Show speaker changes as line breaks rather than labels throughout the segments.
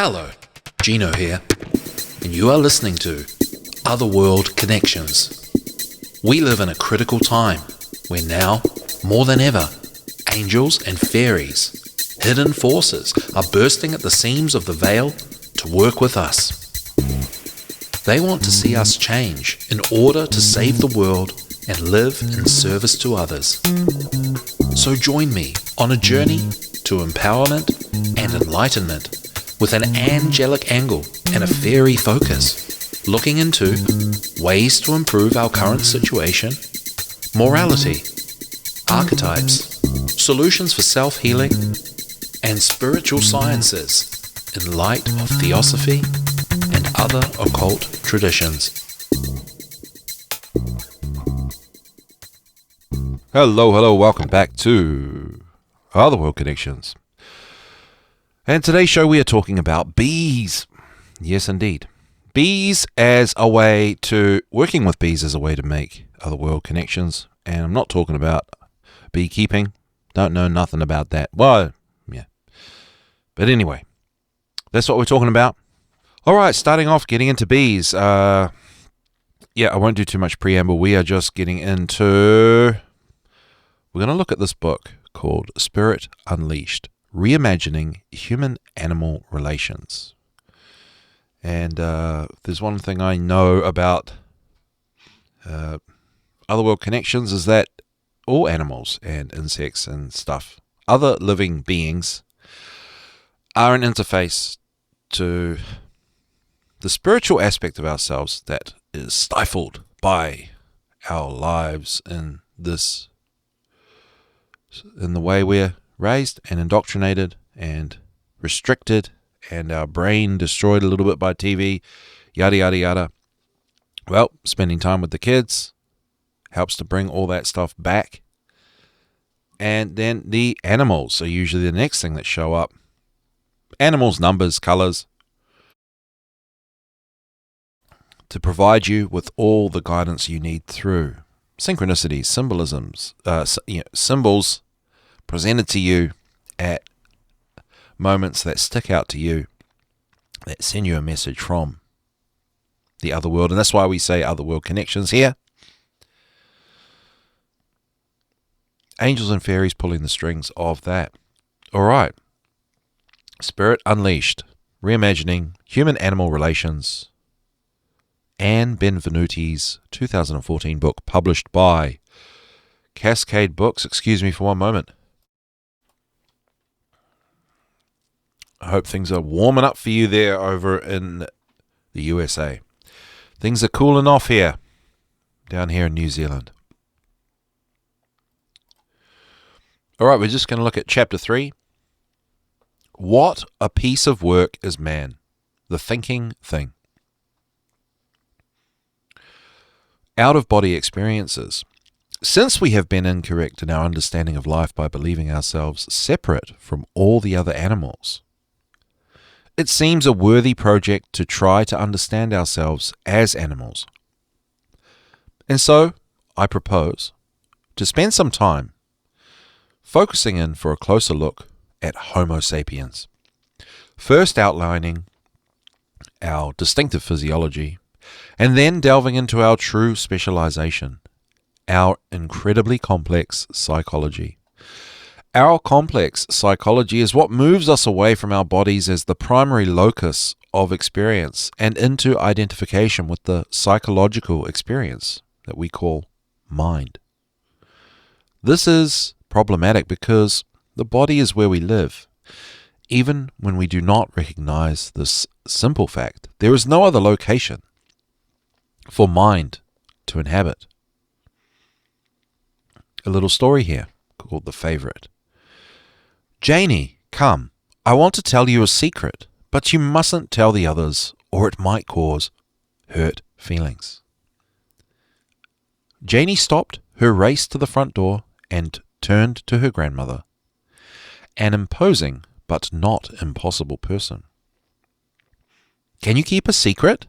Hello, Gino here, and you are listening to Otherworld Connections. We live in a critical time where now, more than ever, angels and fairies, hidden forces, are bursting at the seams of the veil to work with us. They want to see us change in order to save the world and live in service to others. So join me on a journey to empowerment and enlightenment with an angelic angle and a fairy focus, looking into ways to improve our current situation, morality, archetypes, solutions for self-healing, and spiritual sciences in light of theosophy and other occult traditions.
Hello, welcome back to Otherworld Connections. And today's show we are talking about bees. Yes, indeed. Bees as a way to, working with bees as a way to make otherworld connections. And I'm not talking about beekeeping. Don't know nothing about that. Well, yeah. But anyway, that's what we're talking about. All right, starting off, getting into bees. I won't do too much preamble. We are just getting into... We're going to look at this book called Spirit Unleashed, Reimagining Human-Animal Relations. And there's one thing I know about Otherworld Connections is that all animals and insects and stuff, other living beings, are an interface to the spiritual aspect of ourselves that is stifled by our lives in the way we're raised and indoctrinated and restricted, and our brain destroyed a little bit by TV, yada, yada, yada. Well, spending time with the kids helps to bring all that stuff back. And then the animals are usually the next thing that show up. Animals, numbers, colors, to provide you with all the guidance you need through synchronicities, symbolisms, symbols presented to you at moments that stick out to you, that send you a message from the other world. And that's why we say Otherworld Connections here. Angels and fairies pulling the strings of that. All right. Spirit Unleashed, Reimagining Human-Animal Relations. Anne Benvenuti's 2014 book, published by Cascade Books. Excuse me for one moment. I hope things are warming up for you there over in the USA. Things are cooling off here, down here in New Zealand. All right, we're just going to look at Chapter 3. What a piece of work is man, the thinking thing. Out-of-body experiences. Since we have been incorrect in our understanding of life by believing ourselves separate from all the other animals, it seems a worthy project to try to understand ourselves as animals. And so, I propose to spend some time focusing in for a closer look at Homo sapiens, first outlining our distinctive physiology, and then delving into our true specialization, our incredibly complex psychology. Our complex psychology is what moves us away from our bodies as the primary locus of experience and into identification with the psychological experience that we call mind. This is problematic because the body is where we live. Even when we do not recognize this simple fact, there is no other location for mind to inhabit. A little story here called The Favorite. Janie, come, I want to tell you a secret, but you mustn't tell the others or it might cause hurt feelings. Janie stopped her race to the front door and turned to her grandmother, an imposing but not impossible person. Can you keep a secret?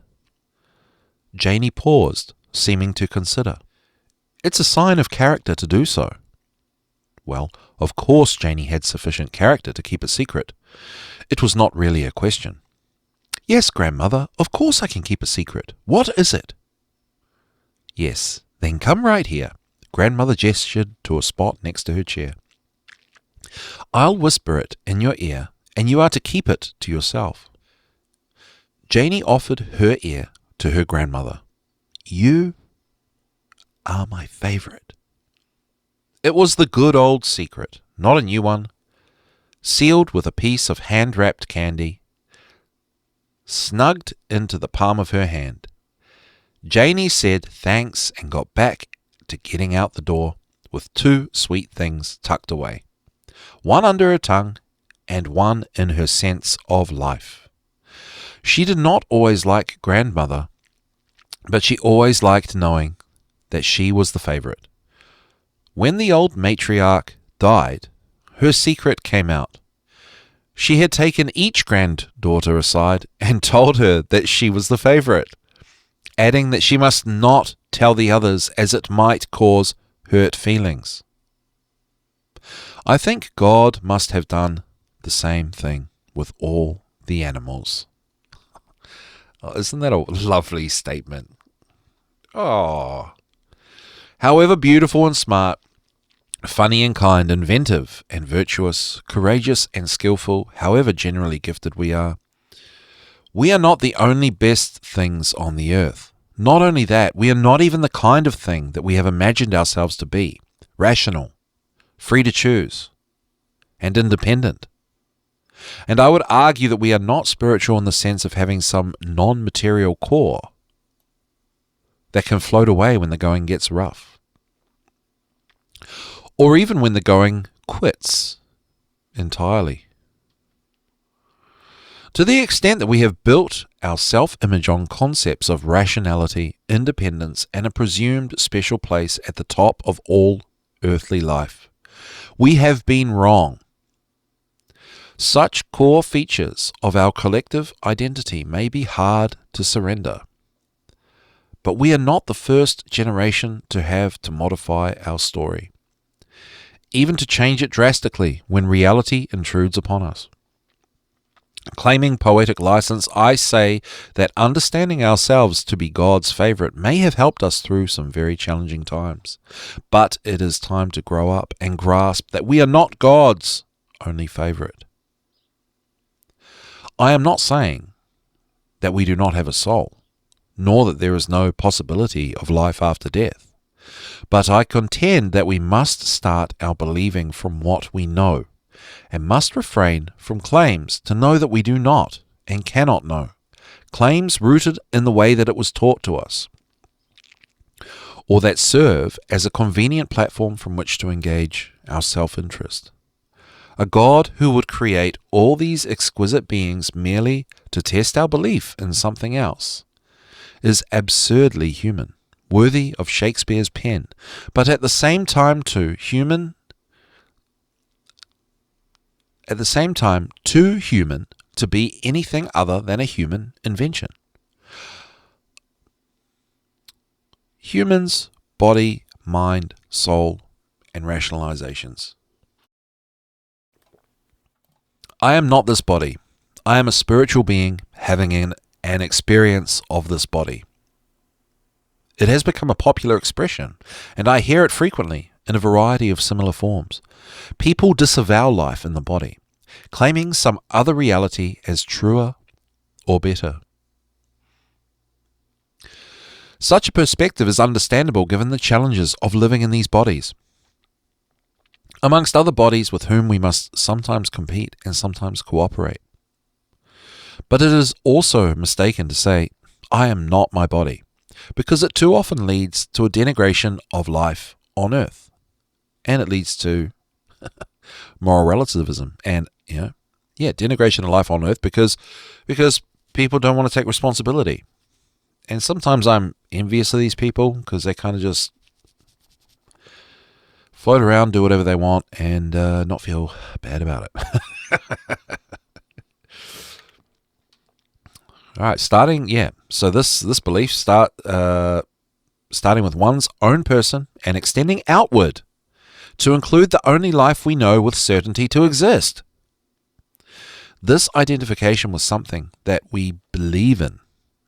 Janie paused, seeming to consider. It's a sign of character to do so. Well, of course Janie had sufficient character to keep a secret. It was not really a question. Yes, grandmother, of course I can keep a secret. What is it? Yes, then come right here. Grandmother gestured to a spot next to her chair. I'll whisper it in your ear, and you are to keep it to yourself. Janie offered her ear to her grandmother. You are my favourite. It was the good old secret, not a new one, sealed with a piece of hand-wrapped candy, snugged into the palm of her hand. Janie said thanks and got back to getting out the door with 2 sweet things tucked away, one under her tongue and one in her sense of life. She did not always like grandmother, but she always liked knowing that she was the favourite. When the old matriarch died, her secret came out. She had taken each granddaughter aside and told her that she was the favourite, adding that she must not tell the others as it might cause hurt feelings. I think God must have done the same thing with all the animals. Oh, isn't that a lovely statement? Oh. However beautiful and smart, funny and kind, inventive and virtuous, courageous and skillful, however generally gifted we are not the only best things on the earth. Not only that, we are not even the kind of thing that we have imagined ourselves to be, rational, free to choose, and independent. And I would argue that we are not spiritual in the sense of having some non-material core that can float away when the going gets rough, or even when the going quits entirely. To the extent that we have built our self-image on concepts of rationality, independence, and a presumed special place at the top of all earthly life, we have been wrong. Such core features of our collective identity may be hard to surrender, but we are not the first generation to have to modify our story, even to change it drastically when reality intrudes upon us. Claiming poetic license, I say that understanding ourselves to be God's favourite may have helped us through some very challenging times, but it is time to grow up and grasp that we are not God's only favourite. I am not saying that we do not have a soul, nor that there is no possibility of life after death, but I contend that we must start our believing from what we know, and must refrain from claims to know that we do not and cannot know, claims rooted in the way that it was taught to us, or that serve as a convenient platform from which to engage our self-interest. A God who would create all these exquisite beings merely to test our belief in something else is absurdly human, worthy of Shakespeare's pen, but at the same time too human to be anything other than a human invention. Humans, body, mind, soul, and rationalizations. I am not this body. I am a spiritual being having an experience of this body. It has become a popular expression, and I hear it frequently in a variety of similar forms. People disavow life in the body, claiming some other reality as truer or better. Such a perspective is understandable given the challenges of living in these bodies, amongst other bodies with whom we must sometimes compete and sometimes cooperate. But it is also mistaken to say, I am not my body, because it too often leads to a denigration of life on earth, and it leads to moral relativism and denigration of life on earth because people don't want to take responsibility. And sometimes I'm envious of these people because they kind of just float around, do whatever they want, and not feel bad about it. All right, so this belief starting with one's own person and extending outward to include the only life we know with certainty to exist. This identification with something that we believe in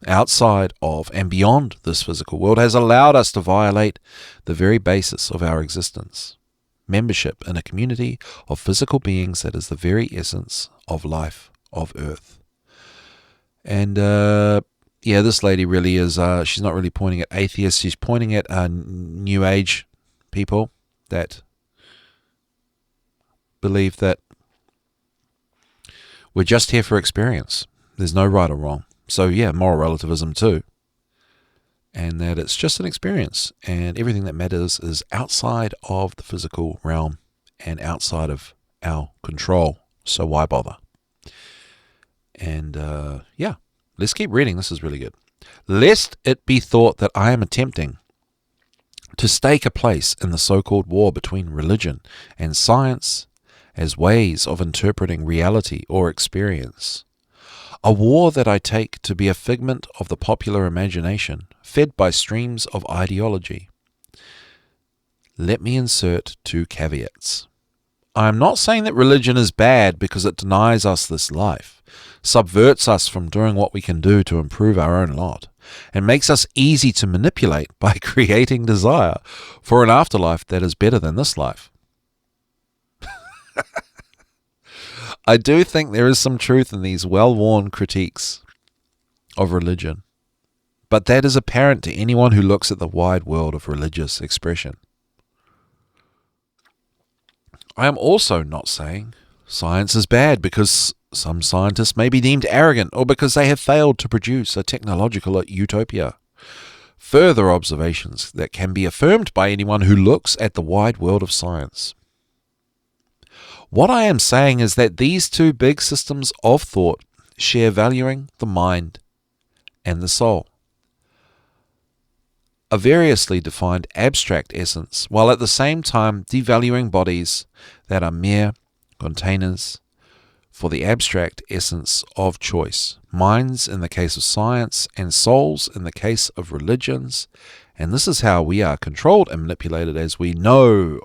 outside of and beyond this physical world has allowed us to violate the very basis of our existence. Membership in a community of physical beings that is the very essence of life, of Earth. And this lady really is, she's not really pointing at atheists, she's pointing at New Age people that believe that we're just here for experience. There's no right or wrong. So yeah, moral relativism too. And that it's just an experience, and everything that matters is outside of the physical realm and outside of our control. So why bother? And let's keep reading. This is really good. Lest it be thought that I am attempting to stake a place in the so-called war between religion and science as ways of interpreting reality or experience. A war that I take to be a figment of the popular imagination, fed by streams of ideology. Let me insert 2 caveats. I am not saying that religion is bad because it denies us this life, subverts us from doing what we can do to improve our own lot, and makes us easy to manipulate by creating desire for an afterlife that is better than this life. I do think there is some truth in these well-worn critiques of religion, but that is apparent to anyone who looks at the wide world of religious expression. I am also not saying science is bad because some scientists may be deemed arrogant or because they have failed to produce a technological utopia. Further observations that can be affirmed by anyone who looks at the wide world of science. What I am saying is that these 2 big systems of thought share valuing the mind and the soul, a variously defined abstract essence, while at the same time devaluing bodies that are mere containers for the abstract essence of choice, minds in the case of science and souls in the case of religions. And this is how we are controlled and manipulated, as we know.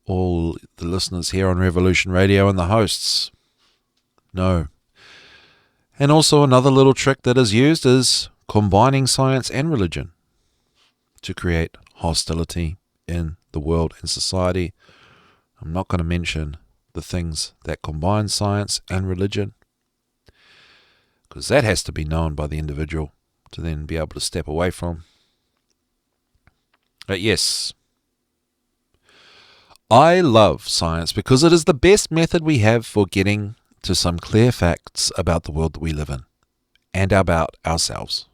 All the listeners here on Revolution Radio and the hosts know. And also another little trick that is used is combining science and religion to create hostility in the world and society. I'm not going to mention the things that combine science and religion, because that has to be known by the individual to then be able to step away from. But yes, I love science because it is the best method we have for getting to some clear facts about the world that we live in and about ourselves.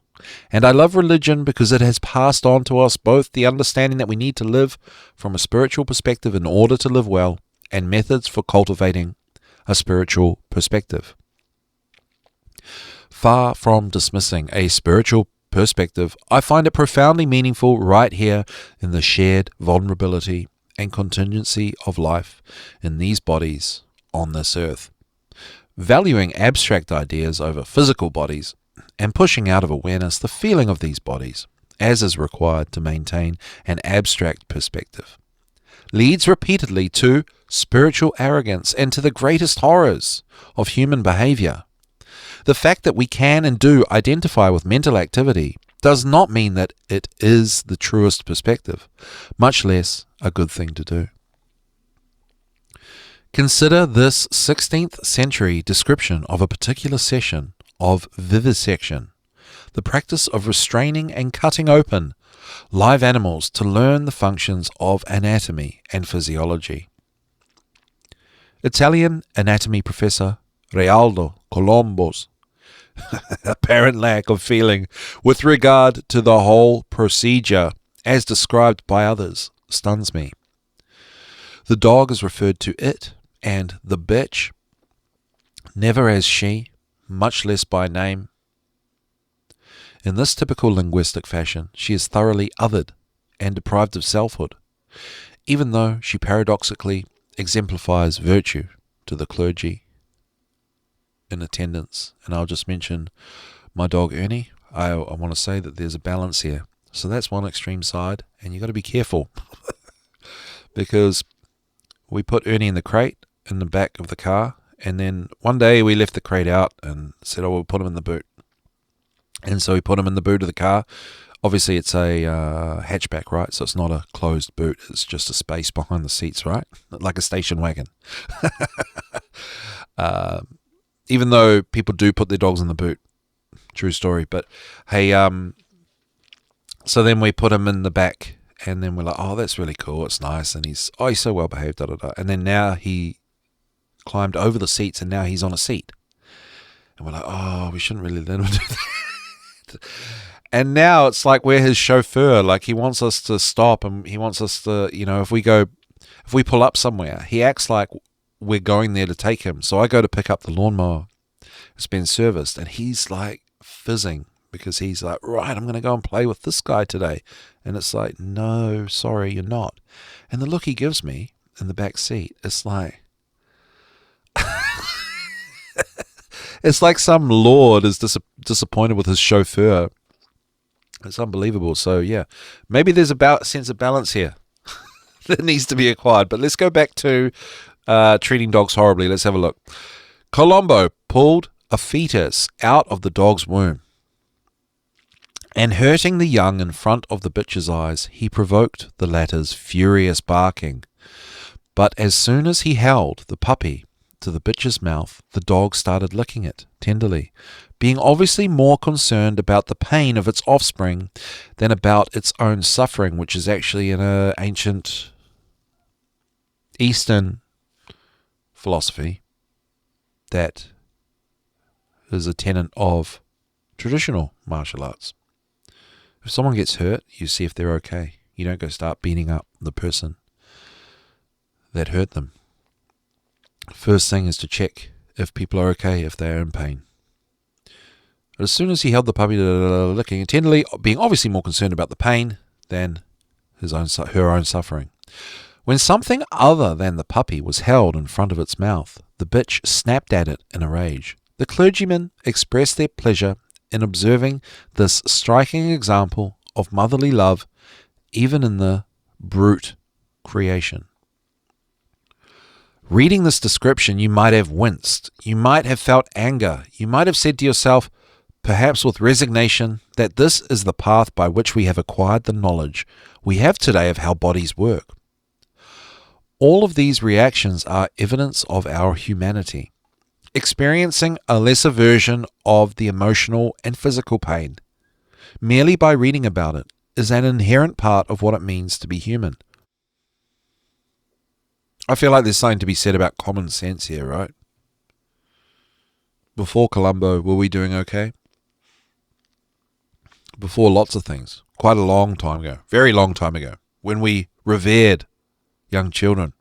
And I love religion because it has passed on to us both the understanding that we need to live from a spiritual perspective in order to live well, and methods for cultivating a spiritual perspective. Far from dismissing a spiritual perspective, I find it profoundly meaningful right here in the shared vulnerability and contingency of life in these bodies on this earth. Valuing abstract ideas over physical bodies and pushing out of awareness the feeling of these bodies, as is required to maintain an abstract perspective, leads repeatedly to spiritual arrogance and to the greatest horrors of human behavior. The fact that we can and do identify with mental activity does not mean that it is the truest perspective, much less a good thing to do. Consider this 16th century description of a particular session of vivisection, the practice of restraining and cutting open live animals to learn the functions of anatomy and physiology. Italian anatomy professor Realdo Colombo's apparent lack of feeling with regard to the whole procedure as described by others stuns me. The dog is referred to it and the bitch, never as she, much less by name. In this typical linguistic fashion, she is thoroughly othered and deprived of selfhood, even though she paradoxically exemplifies virtue to the clergy in attendance. And I'll just mention my dog Ernie. I want to say that there's a balance here. So that's one extreme side, and you've got to be careful because we put Ernie in the crate in the back of the car, And then one day we left the crate out and said, we'll put him in the boot. And so we put him in the boot of the car. Obviously, it's a hatchback, right? So it's not a closed boot. It's just a space behind the seats, right? Like a station wagon. Even though people do put their dogs in the boot. True story. But hey, so then we put him in the back. And then we're like, oh, that's really cool. It's nice. And he's so well behaved. Da, da, da. And then now he climbed over the seats and now he's on a seat. And we're like, oh, we shouldn't really let him do that. And now it's like we're his chauffeur. Like he wants us to stop and he wants us to, if we pull up somewhere, he acts like we're going there to take him. So I go to pick up the lawnmower. It's been serviced and he's like fizzing because he's like, right, I'm going to go and play with this guy today. And it's like, no, sorry, you're not. And the look he gives me in the back seat, it's like, it's like some lord is disappointed with his chauffeur. It's unbelievable. So yeah, maybe there's a sense of balance here that needs to be acquired. But let's go back to treating dogs horribly. Let's have a look. Colombo pulled a fetus out of the dog's womb. And hurting the young in front of the bitch's eyes, he provoked the latter's furious barking. But as soon as he held the puppy to the bitch's mouth, the dog started licking it tenderly, being obviously more concerned about the pain of its offspring than about its own suffering, which is actually an ancient Eastern philosophy that is a tenet of traditional martial arts. If someone gets hurt, you see if they're okay. You don't go start beating up the person that hurt them. First thing is to check if people are okay, if they are in pain. But as soon as he held the puppy, licking it tenderly, being obviously more concerned about the pain than her own suffering. When something other than the puppy was held in front of its mouth, the bitch snapped at it in a rage. The clergymen expressed their pleasure in observing this striking example of motherly love, even in the brute creation. Reading this description, you might have winced. You might have felt anger. You might have said to yourself, perhaps with resignation, that this is the path by which we have acquired the knowledge we have today of how bodies work. All of these reactions are evidence of our humanity, experiencing a lesser version of the emotional and physical pain. Merely by reading about it is an inherent part of what it means to be human. I feel like there's something to be said about common sense here, right? Before Colombo, were we doing okay? Before lots of things. Quite a long time ago. Very long time ago. When we revered young children.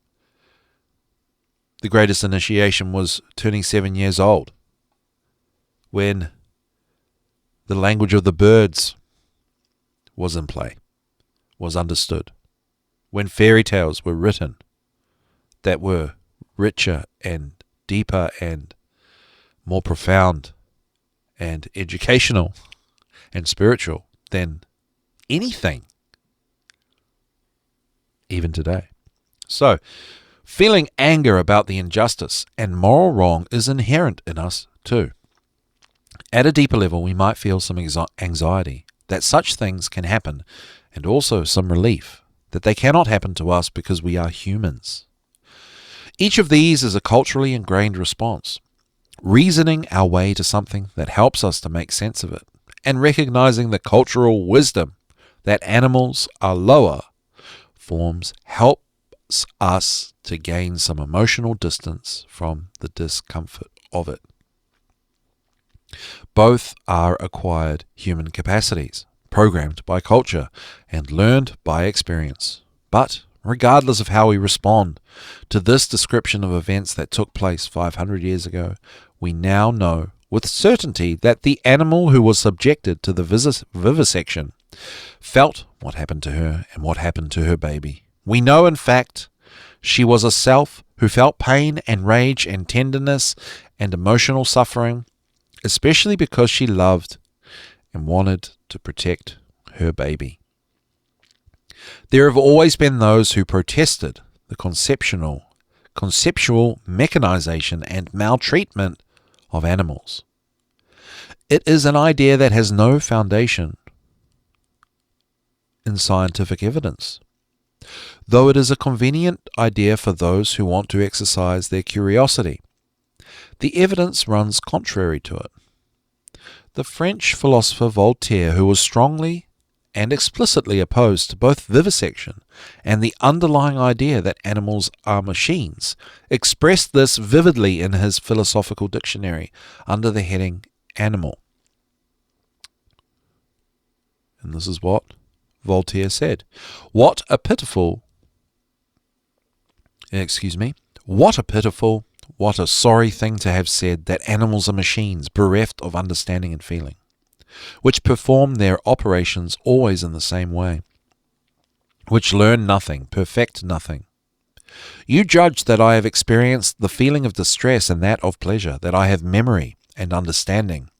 The greatest initiation was turning 7 years old. When the language of the birds was in play, was understood. When fairy tales were written that were richer and deeper and more profound and educational and spiritual than anything, even today. So, feeling anger about the injustice and moral wrong is inherent in us too. At a deeper level, we might feel some anxiety that such things can happen, and also some relief that they cannot happen to us because we are humans. Each of these is a culturally ingrained response, reasoning our way to something that helps us to make sense of it, and recognizing the cultural wisdom that animals are lower forms helps us to gain some emotional distance from the discomfort of it. Both are acquired human capacities, programmed by culture and learned by experience. But regardless of how we respond to this description of events that took place 500 years ago, we now know with certainty that the animal who was subjected to the vivisection felt what happened to her and what happened to her baby. We know, in fact, she was a self who felt pain and rage and tenderness and emotional suffering, especially because she loved and wanted to protect her baby. There have always been those who protested the conceptual mechanization and maltreatment of animals. It is an idea that has no foundation in scientific evidence, though it is a convenient idea for those who want to exercise their curiosity. The evidence runs contrary to it. The French philosopher Voltaire, who was strongly and explicitly opposed to both vivisection and the underlying idea that animals are machines, expressed this vividly in his philosophical dictionary under the heading Animal. And this is what Voltaire said. What a pitiful, what a sorry thing to have said that animals are machines bereft of understanding and feeling, which perform their operations always in the same way, which learn nothing, perfect nothing. You judge that I have experienced the feeling of distress and that of pleasure, that I have memory and understanding.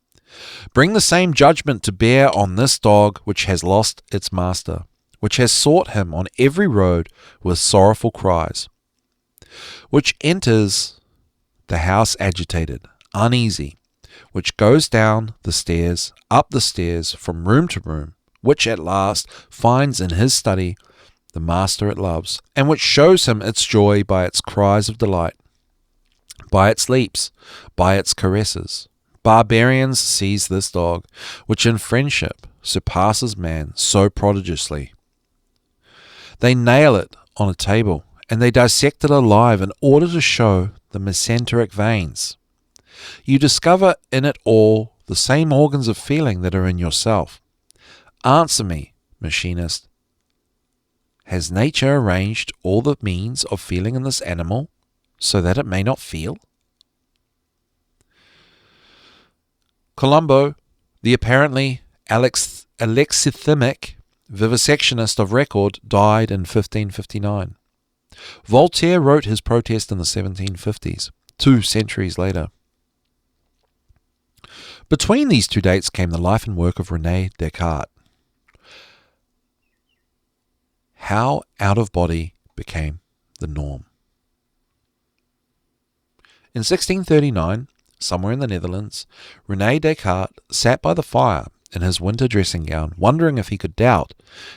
Bring the same judgment to bear on this dog which has lost its master, which has sought him on every road with sorrowful cries, which enters the house agitated, uneasy, which goes down the stairs, up the stairs, from room to room, which at last finds in his study the master it loves, and which shows him its joy by its cries of delight, by its leaps, by its caresses. Barbarians seize this dog, which in friendship surpasses man so prodigiously. They nail it on a table, and they dissect it alive in order to show the mesenteric veins. You discover in it all the same organs of feeling that are in yourself. Answer me, machinist. Has nature arranged all the means of feeling in this animal so that it may not feel? Colombo, the apparently alexithymic vivisectionist of record, died in 1559. Voltaire wrote his protest in the 1750s, 2 centuries later. Between these two dates came the life and work of René Descartes. How out of body became the norm. In 1639, somewhere in the Netherlands, René Descartes sat by the fire in his winter dressing gown, wondering if he could doubt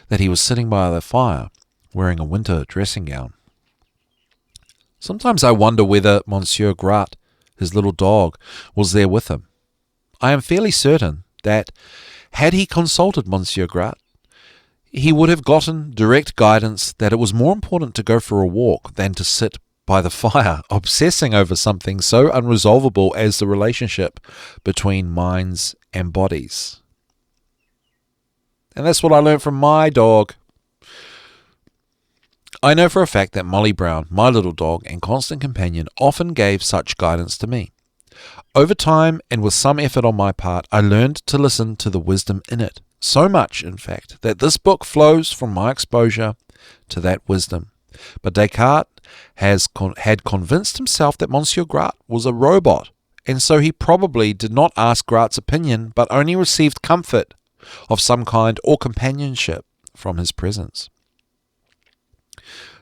that he was sitting by the fire wearing a winter dressing gown. Sometimes I wonder whether Monsieur Grat, his little dog, was there with him. I am fairly certain that, had he consulted Monsieur Grat, he would have gotten direct guidance that it was more important to go for a walk than to sit by the fire, obsessing over something so unresolvable as the relationship between minds and bodies. And that's what I learned from my dog. I know for a fact that Molly Brown, my little dog and constant companion, often gave such guidance to me. Over time, and with some effort on my part, I learned to listen to the wisdom in it. So much, in fact, that this book flows from my exposure to that wisdom. But Descartes had convinced himself that Monsieur Grat was a robot, and so he probably did not ask Grat's opinion, but only received comfort of some kind or companionship from his presence.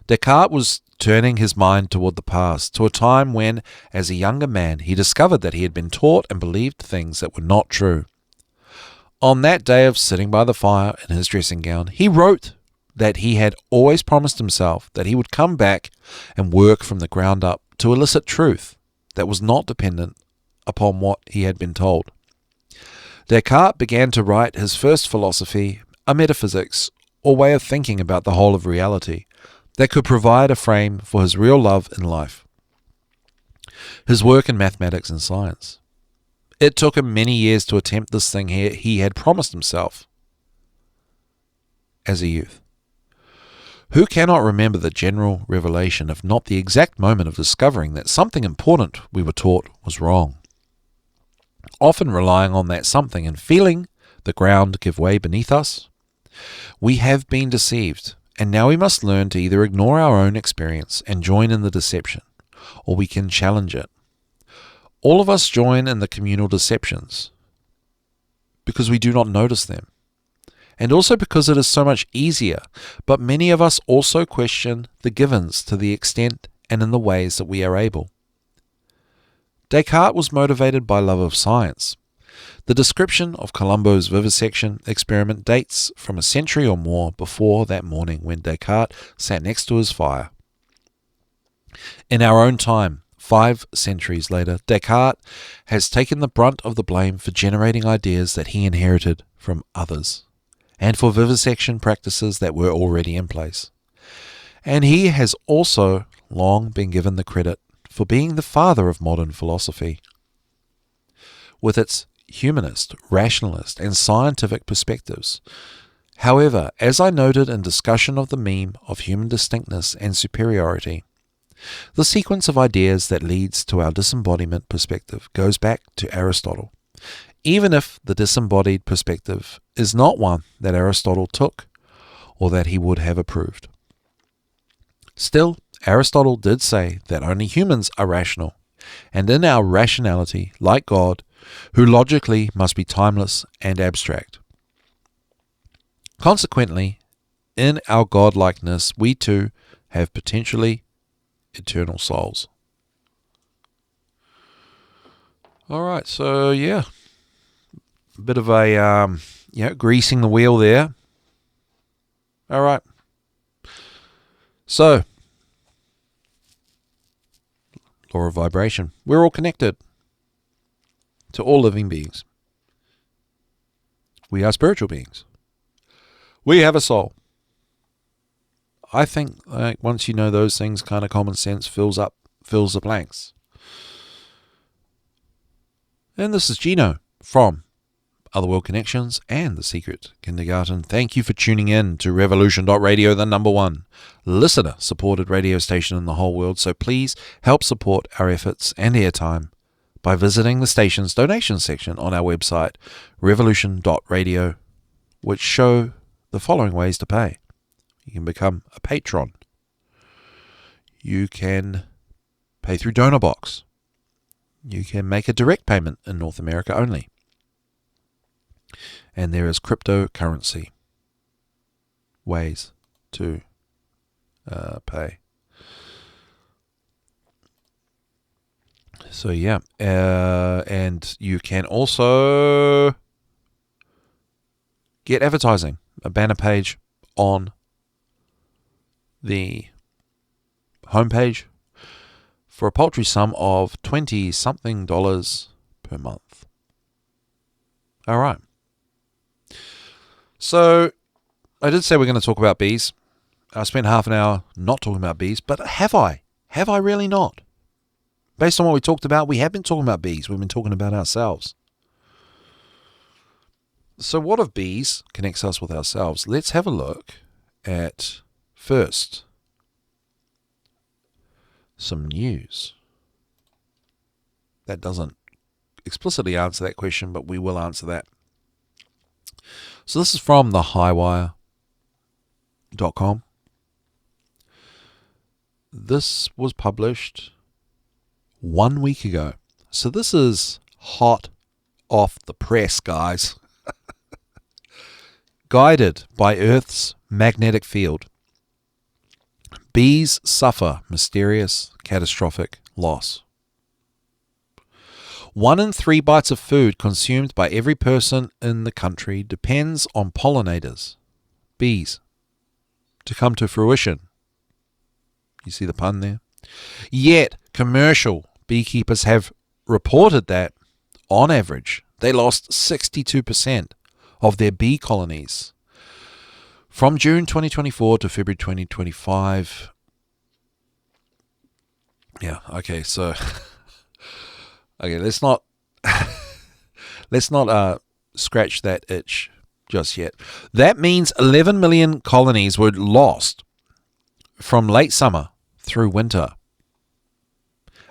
Descartes was turning his mind toward the past, to a time when, as a younger man, he discovered that he had been taught and believed things that were not true. On that day of sitting by the fire in his dressing gown, he wrote that he had always promised himself that he would come back and work from the ground up to elicit truth that was not dependent upon what he had been told. Descartes began to write his first philosophy, a metaphysics, or way of thinking about the whole of reality, that could provide a frame for his real love in life, his work in mathematics and science. It took him many years to attempt this thing he had promised himself as a youth. Who cannot remember the general revelation, if not the exact moment of discovering that something important we were taught was wrong? Often relying on that something and feeling the ground give way beneath us, we have been deceived, and now we must learn to either ignore our own experience and join in the deception, or we can challenge it. All of us join in the communal deceptions because we do not notice them, and also because it is so much easier, but many of us also question the givens to the extent and in the ways that we are able. Descartes was motivated by love of science. The description of Colombo's vivisection experiment dates from a century or more before that morning when Descartes sat next to his fire. In our own time, 5 centuries later, Descartes has taken the brunt of the blame for generating ideas that he inherited from others, and for vivisection practices that were already in place. And he has also long been given the credit for being the father of modern philosophy, with its humanist, rationalist, and scientific perspectives. However, as I noted in discussion of the meme of human distinctness and superiority, the sequence of ideas that leads to our disembodiment perspective goes back to Aristotle, even if the disembodied perspective is not one that Aristotle took or that he would have approved. Still, Aristotle did say that only humans are rational, and in our rationality, like God, who logically must be timeless and abstract. Consequently, in our godlikeness, we too have potentially eternal souls. Alright, so yeah, a bit of a, greasing the wheel there. Alright, so, law of vibration. We're all connected to all living beings. We are spiritual beings. We have a soul. I think once you know those things, kind of common sense fills the blanks. And this is Gino from Otherworld Connections and The Secret Kindergarten. Thank you for tuning in to Revolution.radio, the #1 listener-supported radio station in the whole world. So please help support our efforts and airtime by visiting the station's donation section on our website, revolution.radio, which show the following ways to pay. You can become a patron. You can pay through DonorBox. You can make a direct payment in North America only. And there is cryptocurrency ways to pay. So yeah, and you can also get advertising, a banner page on the homepage for a paltry sum of $20-something per month. All right. So I did say we're going to talk about bees. I spent half an hour not talking about bees, but have I? Have I really not? Based on what we talked about, we have been talking about bees. We've been talking about ourselves. So what of bees connects us with ourselves? Let's have a look at, first, some news. That doesn't explicitly answer that question, but we will answer that. So this is from thehighwire.com. This was published 1 week ago. So this is hot off the press, guys. Guided by Earth's magnetic field, bees suffer mysterious, catastrophic loss. 1 in 3 bites of food consumed by every person in the country depends on pollinators, bees, to come to fruition. You see the pun there? Yet, commercial beekeepers have reported that, on average, they lost 62% of their bee colonies from June 2024 to February 2025. Yeah, okay, so okay, let's not scratch that itch just yet. That means 11 million colonies were lost from late summer through winter,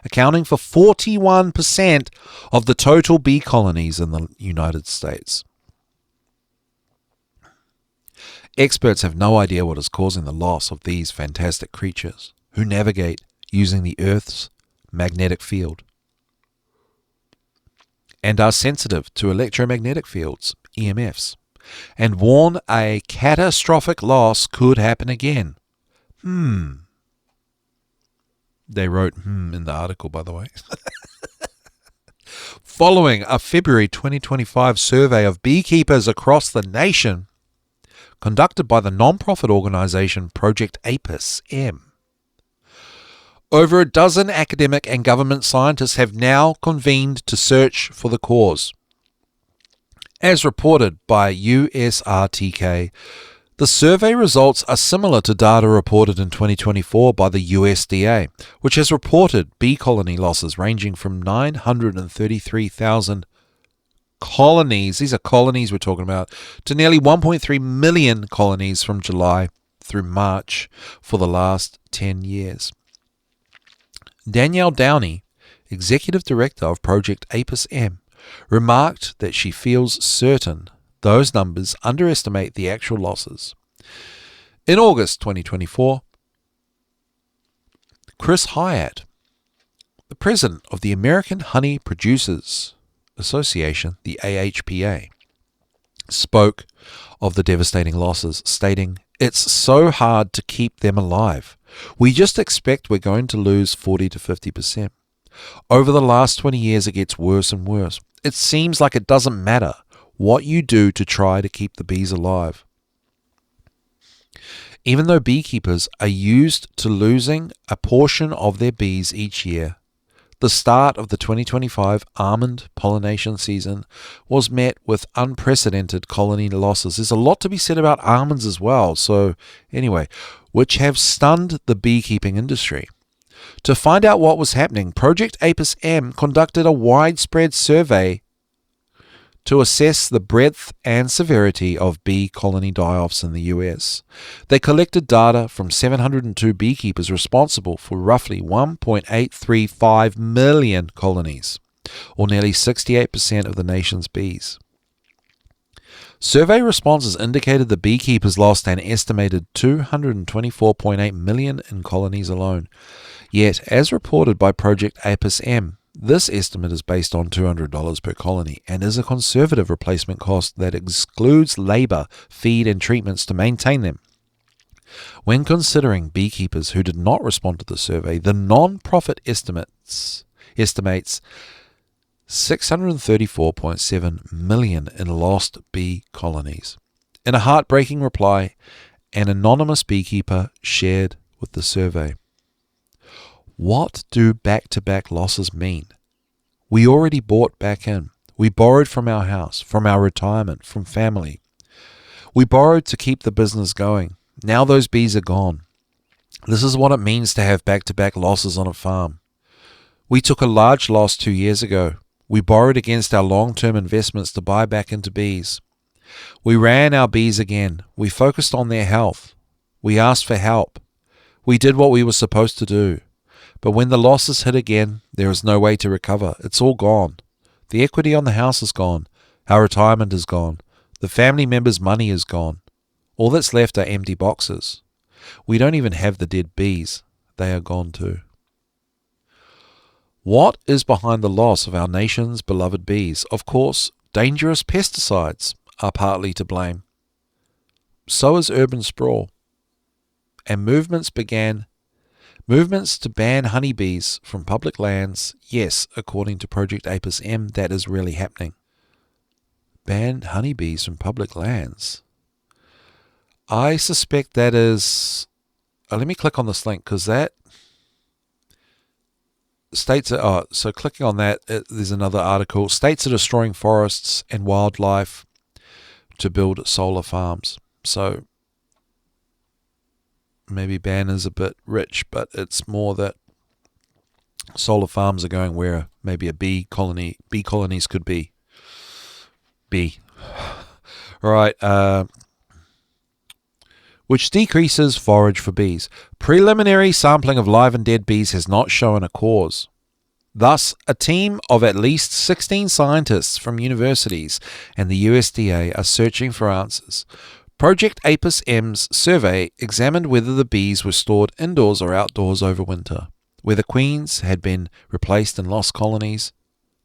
accounting for 41% of the total bee colonies in the United States. Experts have no idea what is causing the loss of these fantastic creatures who navigate using the Earth's magnetic field and are sensitive to electromagnetic fields, EMFs, and warn a catastrophic loss could happen again. They wrote in the article, by the way. Following a February 2025 survey of beekeepers across the nation, conducted by the non-profit organisation Project APIS M. Over a dozen academic and government scientists have now convened to search for the cause. As reported by USRTK, the survey results are similar to data reported in 2024 by the USDA, which has reported bee colony losses ranging from 933,000 colonies, these are colonies we're talking about, to nearly 1.3 million colonies from July through March for the last 10 years. Danielle Downey, Executive Director of Project APIS M, remarked that she feels certain those numbers underestimate the actual losses. In August 2024, Chris Hyatt, the president of the American Honey Producers Association, the AHPA, spoke of the devastating losses, stating, "It's so hard to keep them alive. We just expect we're going to lose 40 to 50%. Over the last 20 years, it gets worse and worse. It seems like it doesn't matter what you do to try to keep the bees alive." Even though beekeepers are used to losing a portion of their bees each year, the start of the 2025 almond pollination season was met with unprecedented colony losses. There's a lot to be said about almonds as well, which have stunned the beekeeping industry. To find out what was happening, Project APIS M conducted a widespread survey to assess the breadth and severity of bee colony die-offs in the US. They collected data from 702 beekeepers responsible for roughly 1.835 million colonies, or nearly 68% of the nation's bees. Survey responses indicated the beekeepers lost an estimated 224.8 million in colonies alone. Yet, as reported by Project APIS M, this estimate is based on $200 per colony and is a conservative replacement cost that excludes labor, feed, and treatments to maintain them. When considering beekeepers who did not respond to the survey, the non-profit estimates $634.7 million in lost bee colonies. In a heartbreaking reply, an anonymous beekeeper shared with the survey, "What do back-to-back losses mean? We already bought back in. We borrowed from our house, from our retirement, from family. We borrowed to keep the business going. Now those bees are gone. This is what it means to have back-to-back losses on a farm. We took a large loss 2 years ago. We borrowed against our long-term investments to buy back into bees. We ran our bees again. We focused on their health. We asked for help. We did what we were supposed to do. But when the losses hit again, there is no way to recover. It's all gone. The equity on the house is gone. Our retirement is gone. The family members' money is gone. All that's left are empty boxes. We don't even have the dead bees. They are gone too." What is behind the loss of our nation's beloved bees? Of course, dangerous pesticides are partly to blame. So is urban sprawl. And movements to ban honeybees from public lands. Yes, according to Project APIS M, that is really happening. Ban honeybees from public lands. I suspect that is... let me click on this link, because that states... so clicking on that, there's another article. States are destroying forests and wildlife to build solar farms. So maybe ban is a bit rich, but it's more that solar farms are going where maybe bee colonies could be. Right. Which decreases forage for bees. Preliminary sampling of live and dead bees has not shown a cause. Thus, a team of at least 16 scientists from universities and the USDA are searching for answers. Project APIS M's survey examined whether the bees were stored indoors or outdoors over winter, whether queens had been replaced in lost colonies,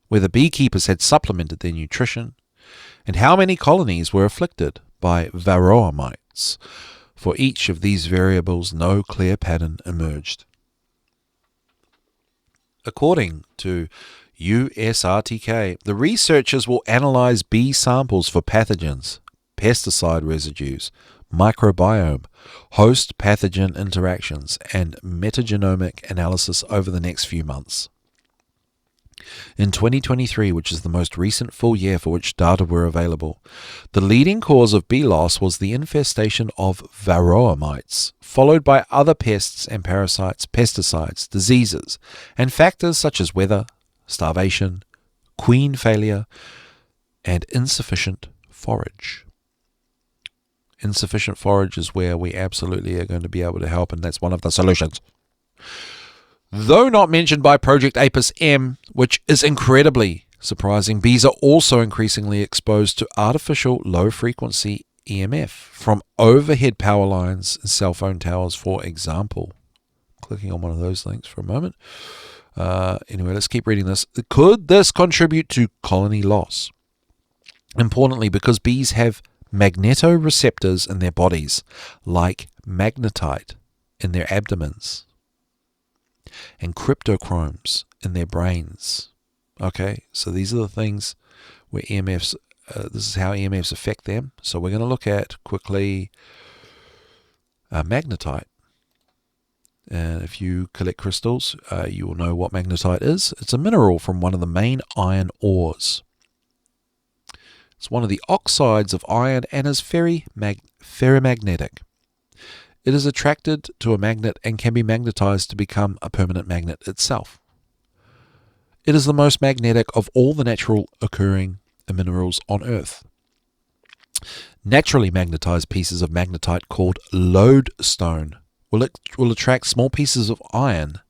whether beekeepers had supplemented their nutrition, and how many colonies were afflicted by varroa mites. For each of these variables, no clear pattern emerged. According to USRTK, the researchers will analyze bee samples for pathogens, pesticide residues, microbiome, host pathogen interactions, and metagenomic analysis over the next few months. In 2023, which is the most recent full year for which data were available, the leading cause of bee loss was the infestation of varroa mites, followed by other pests and parasites, pesticides, diseases, and factors such as weather, starvation, queen failure, and insufficient forage. Insufficient forage is where we absolutely are going to be able to help, and that's one of the solutions. Though not mentioned by Project Apis M, which is incredibly surprising, bees are also increasingly exposed to artificial low-frequency EMF from overhead power lines and cell phone towers, for example. Clicking on one of those links for a moment. Anyway, let's keep reading this. Could this contribute to colony loss? Importantly, because bees have magnetoreceptors in their bodies, like magnetite in their abdomens, and cryptochromes in their brains. Okay, so these are the things where EMFs, this is how EMFs affect them. So we're going to look at quickly magnetite. And if you collect crystals, you will know what magnetite is. It's a mineral from one of the main iron ores. It's one of the oxides of iron and is very ferromagnetic. It is attracted to a magnet and can be magnetized to become a permanent magnet itself. It is the most magnetic of all the natural occurring minerals on Earth. Naturally magnetized pieces of magnetite called lodestone will attract small pieces of iron,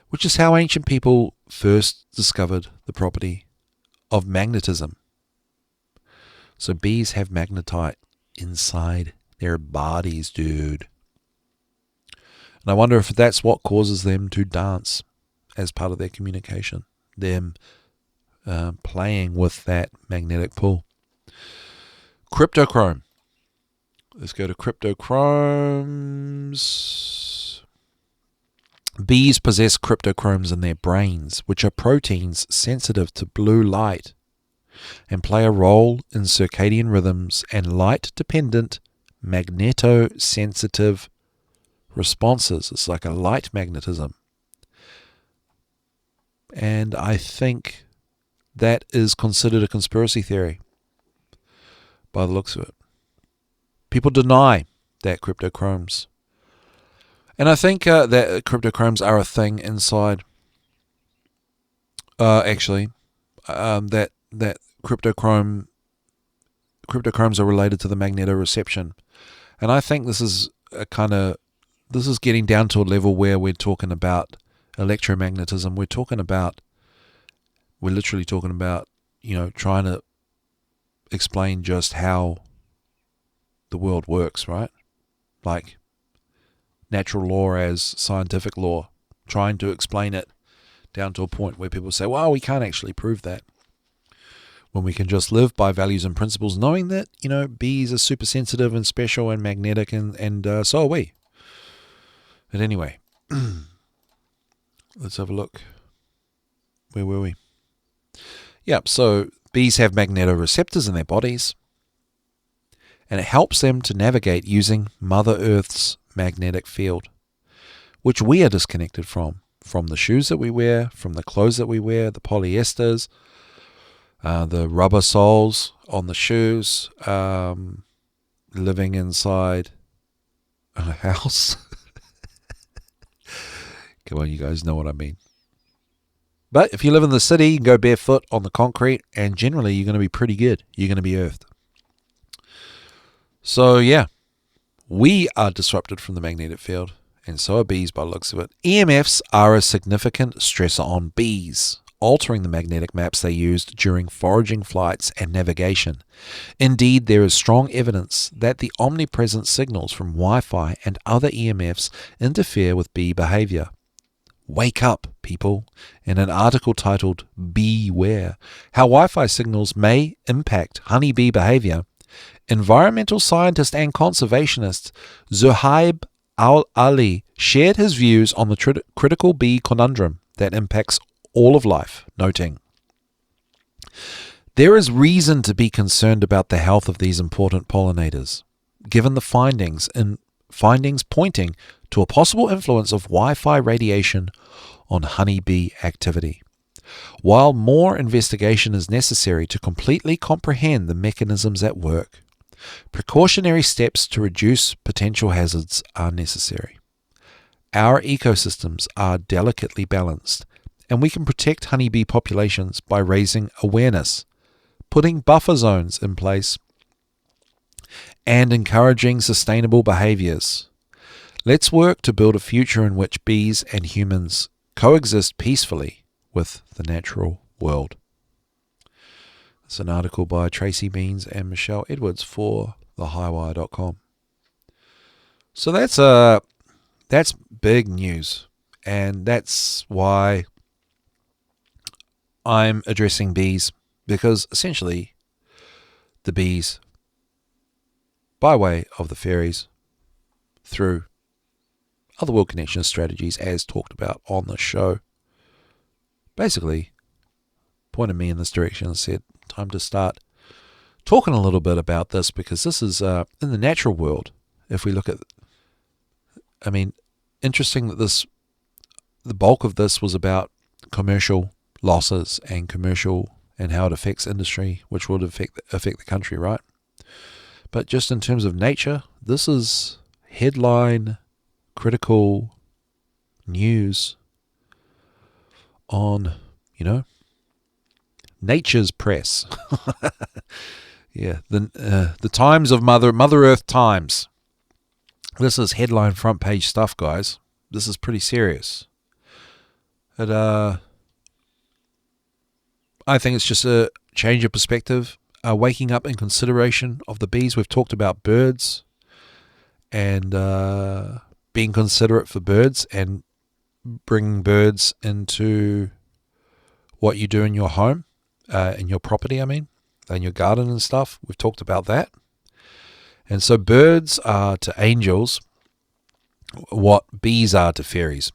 which is how ancient people first discovered the property of magnetism. So bees have magnetite inside their bodies, dude. And I wonder if that's what causes them to dance as part of their communication. Them playing with that magnetic pull. Cryptochrome. Let's go to cryptochromes. Bees possess cryptochromes in their brains, which are proteins sensitive to blue light and play a role in circadian rhythms and light-dependent magnetosensitive responses. It's like a light magnetism. And I think that is considered a conspiracy theory by the looks of it. People deny that cryptochromes. And I think that cryptochromes are a thing inside. That cryptochromes are related to the magnetoreception. And I think this is getting down to a level where we're talking about electromagnetism. We're literally talking about, trying to explain just how the world works, right? Like natural law as scientific law, trying to explain it down to a point where people say, well, we can't actually prove that. When we can just live by values and principles, knowing that, bees are super sensitive and special and magnetic, and so are we. But anyway, let's have a look. Where were we? Yep, so bees have magnetoreceptors in their bodies, and it helps them to navigate using Mother Earth's magnetic field, which we are disconnected from the shoes that we wear, from the clothes that we wear, the polyesters, the rubber soles on the shoes, living inside a house. Come on, you guys know what I mean. But if you live in the city, you can go barefoot on the concrete, and generally you're going to be pretty good. You're going to be earthed. So yeah, we are disrupted from the magnetic field, and so are bees by the looks of it. EMFs are a significant stressor on bees, altering the magnetic maps they used during foraging flights and navigation. Indeed, there is strong evidence that the omnipresent signals from Wi-Fi and other EMFs interfere with bee behavior. Wake up, people, in an article titled Beware, How Wi-Fi Signals May Impact Honeybee Behavior, environmental scientist and conservationist Zuhaib Al-Ali shared his views on the critical bee conundrum. that impacts all of life, noting, there is reason to be concerned about the health of these important pollinators, given the findings pointing to a possible influence of Wi-Fi radiation on honeybee activity. While more investigation is necessary to completely comprehend the mechanisms at work, precautionary steps to reduce potential hazards are necessary. Our ecosystems are delicately balanced, and we can protect honeybee populations by raising awareness, putting buffer zones in place, and encouraging sustainable behaviors. Let's work to build a future in which bees and humans coexist peacefully with the natural world. It's an article by Tracy Beans and Michelle Edwards for thehighwire.com. So that's big news, and that's why I'm addressing bees, because essentially the bees, by way of the fairies, through Otherworld connection strategies as talked about on the show, basically pointed me in this direction and said, time to start talking a little bit about this, because this is in the natural world. If we look at, interesting that the bulk of this was about commercial losses and how it affects industry, which would affect the country, right? But just in terms of nature, this is headline critical news on, nature's press. Yeah, the Times of Mother Earth Times. This is headline front page stuff, guys. This is pretty serious. I think it's just a change of perspective, waking up in consideration of the bees. We've talked about birds and being considerate for birds and bringing birds into what you do in your home, in your property, in your garden and stuff. We've talked about that. And so birds are to angels what bees are to fairies.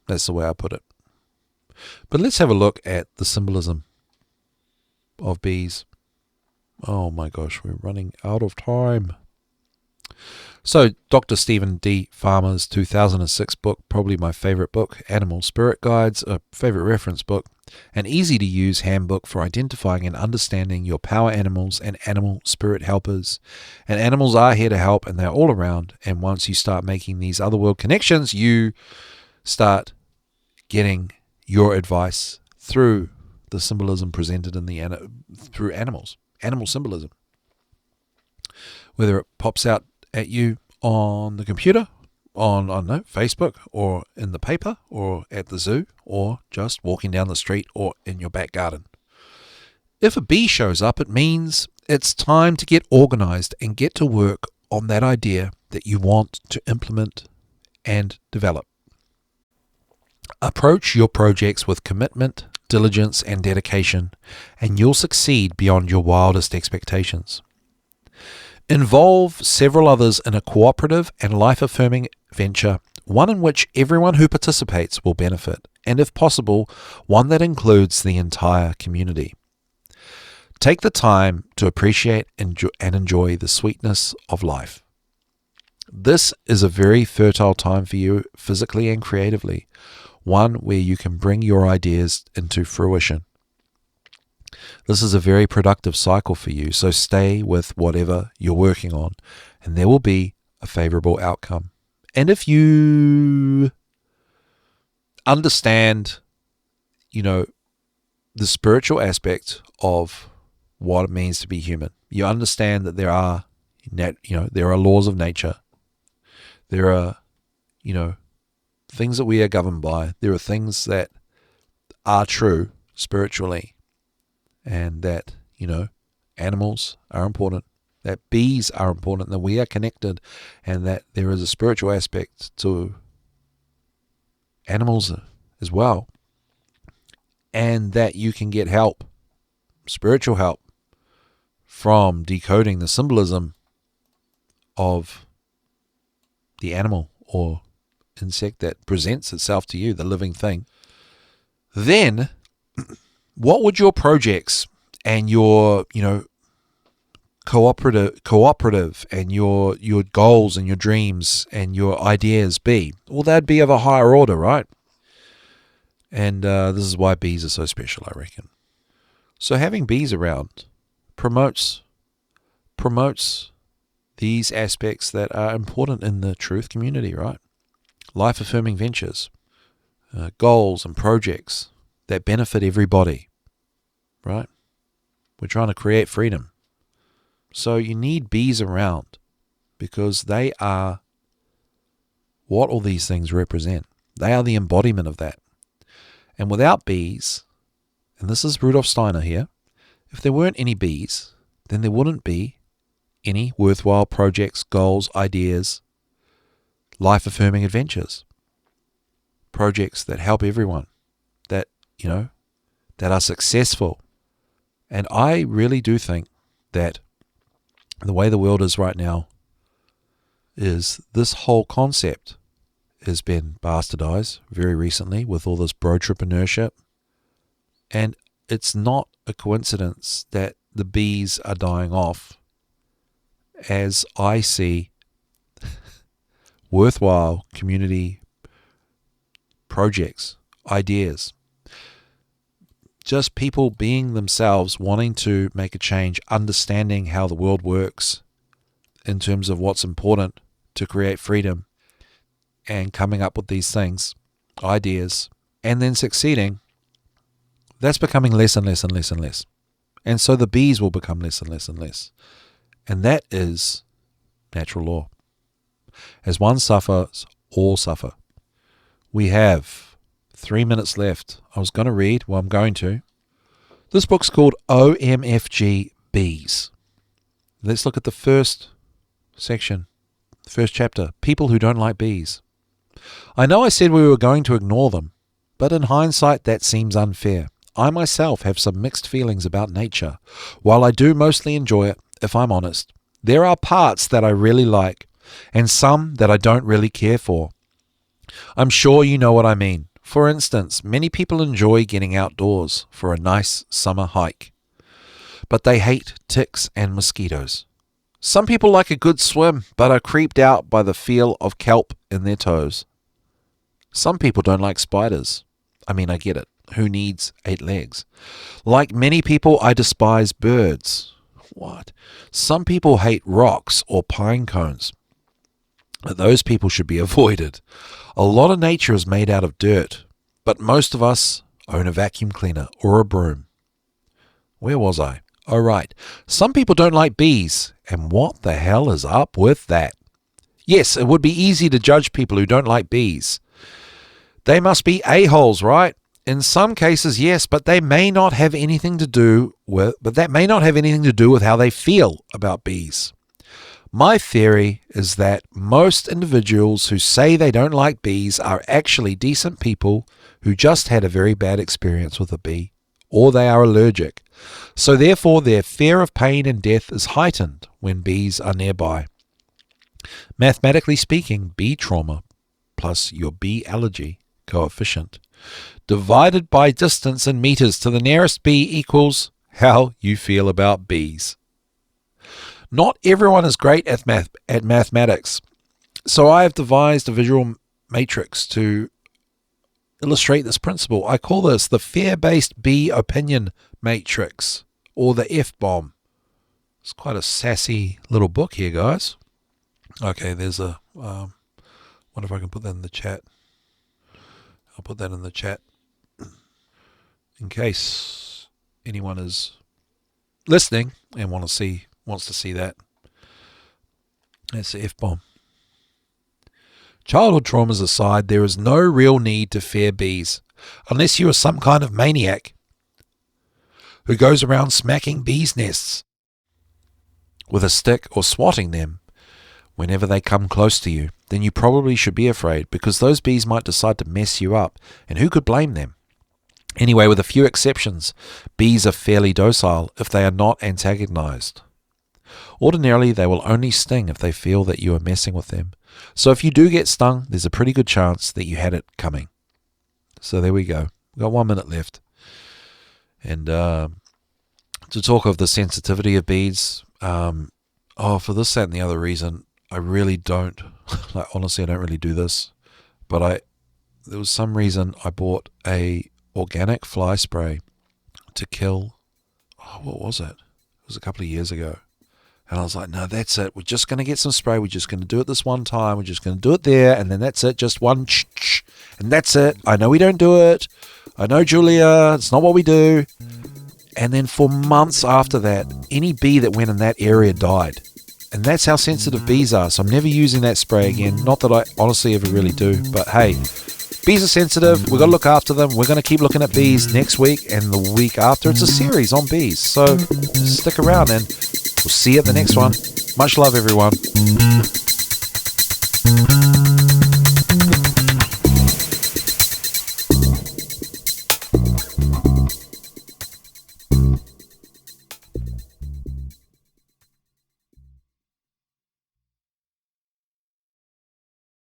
That's the way I put it. But let's have a look at the symbolism of bees. Oh my gosh, we're running out of time. So Dr. Stephen D. Farmer's 2006 book, probably my favorite book, Animal Spirit Guides, a favorite reference book, an easy-to-use handbook for identifying and understanding your power animals and animal spirit helpers. And animals are here to help, and they're all around. And once you start making these otherworld connections, you start getting your advice through the symbolism presented in through animal symbolism. Whether it pops out at you on the computer, on Facebook, or in the paper, or at the zoo, or just walking down the street, or in your back garden. If a bee shows up, it means it's time to get organized and get to work on that idea that you want to implement and develop. Approach your projects with commitment, diligence, and dedication, and you'll succeed beyond your wildest expectations. Involve several others in a cooperative and life-affirming venture, one in which everyone who participates will benefit, and if possible, one that includes the entire community. Take the time to appreciate and enjoy the sweetness of life. This is a very fertile time for you physically and creatively, one where you can bring your ideas into fruition. This is a very productive cycle for you, so stay with whatever you're working on, and there will be a favorable outcome. And if you understand, the spiritual aspect of what it means to be human, you understand that there are laws of nature. There are, things that we are governed by. There are things that are true spiritually, and that, animals are important, that bees are important, that we are connected, and that there is a spiritual aspect to animals as well, and that you can get help, spiritual help, from decoding the symbolism of the animal or insect that presents itself to you, the living thing. then what would your projects and your, cooperative and your goals and your dreams and your ideas be? Well, they'd be of a higher order, right? And this is why bees are so special, I reckon. So having bees around promotes these aspects that are important in the truth community, right? Life-affirming ventures, goals and projects that benefit everybody, right? We're trying to create freedom. So you need bees around because they are what all these things represent. They are the embodiment of that. And without bees, and this is Rudolf Steiner here, if there weren't any bees, then there wouldn't be any worthwhile projects, goals, ideas, life-affirming adventures, projects that help everyone, that are successful. And I really do think that the way the world is right now is this whole concept has been bastardized very recently with all this bro-trepreneurship. And it's not a coincidence that the bees are dying off as I see worthwhile community projects, ideas, just people being themselves, wanting to make a change, understanding how the world works in terms of what's important to create freedom, and coming up with these things, ideas, and then succeeding. That's becoming less and less and less and less. And so the bees will become less and less and less. And that is natural law. As one suffers, all suffer. We have 3 minutes left. I'm going to. This book's called OMFG Bees. Let's look at the first section, the first chapter, People Who Don't Like Bees. I know I said we were going to ignore them, but in hindsight that seems unfair. I myself have some mixed feelings about nature. While I do mostly enjoy it, if I'm honest, there are parts that I really like, and some that I don't really care for. I'm sure you know what I mean. For instance, many people enjoy getting outdoors for a nice summer hike, but they hate ticks and mosquitoes. Some people like a good swim, but are creeped out by the feel of kelp in their toes. Some people don't like spiders. I mean, I get it. Who needs 8 legs? Like many people, I despise birds. What? Some people hate rocks or pine cones. Those people should be avoided. A lot of nature is made out of dirt, but most of us own a vacuum cleaner or a broom. Where was I? Oh, right. Some people don't like bees, and what the hell is up with that? Yes, it would be easy to judge people who don't like bees. They must be a-holes, right? In some cases, yes, but that may not have anything to do with how they feel about bees. My theory is that most individuals who say they don't like bees are actually decent people who just had a very bad experience with a bee, or they are allergic. So therefore their fear of pain and death is heightened when bees are nearby. Mathematically speaking, bee trauma plus your bee allergy coefficient divided by distance in meters to the nearest bee equals how you feel about bees. Not everyone is great at mathematics, so I have devised a visual matrix to illustrate this principle. I call this the fear-based bee opinion matrix, or the F-bomb. It's quite a sassy little book here, guys. Okay, there's a... wonder if I can put that in the chat. I'll put that in the chat in case anyone is listening and wants to see that. That's the F-bomb. Childhood traumas aside, there is no real need to fear bees, unless you are some kind of maniac who goes around smacking bees' nests with a stick or swatting them whenever they come close to you. Then you probably should be afraid, because those bees might decide to mess you up, and who could blame them? Anyway, with a few exceptions, bees are fairly docile if they are not antagonized. Ordinarily, they will only sting if they feel that you are messing with them. So if you do get stung, there's a pretty good chance that you had it coming. So there we go. We've got 1 minute left. And to talk of the sensitivity of bees, for this, that, and the other reason, I really don't, honestly, I don't really do this, but there was some reason I bought a organic fly spray to kill, what was it? It was a couple of years ago. And I was like, no, that's it. We're just going to get some spray. We're just going to do it this one time. We're just going to do it there. And then that's it. Just one, and that's it. I know we don't do it. I know, Julia, it's not what we do. And then for months after that, any bee that went in that area died. And that's how sensitive bees are. So I'm never using that spray again. Not that I honestly ever really do. But hey, bees are sensitive. We've got to look after them. We're going to keep looking at bees next week and the week after. It's a series on bees. So stick around and we'll see you at the next one. Much love, everyone.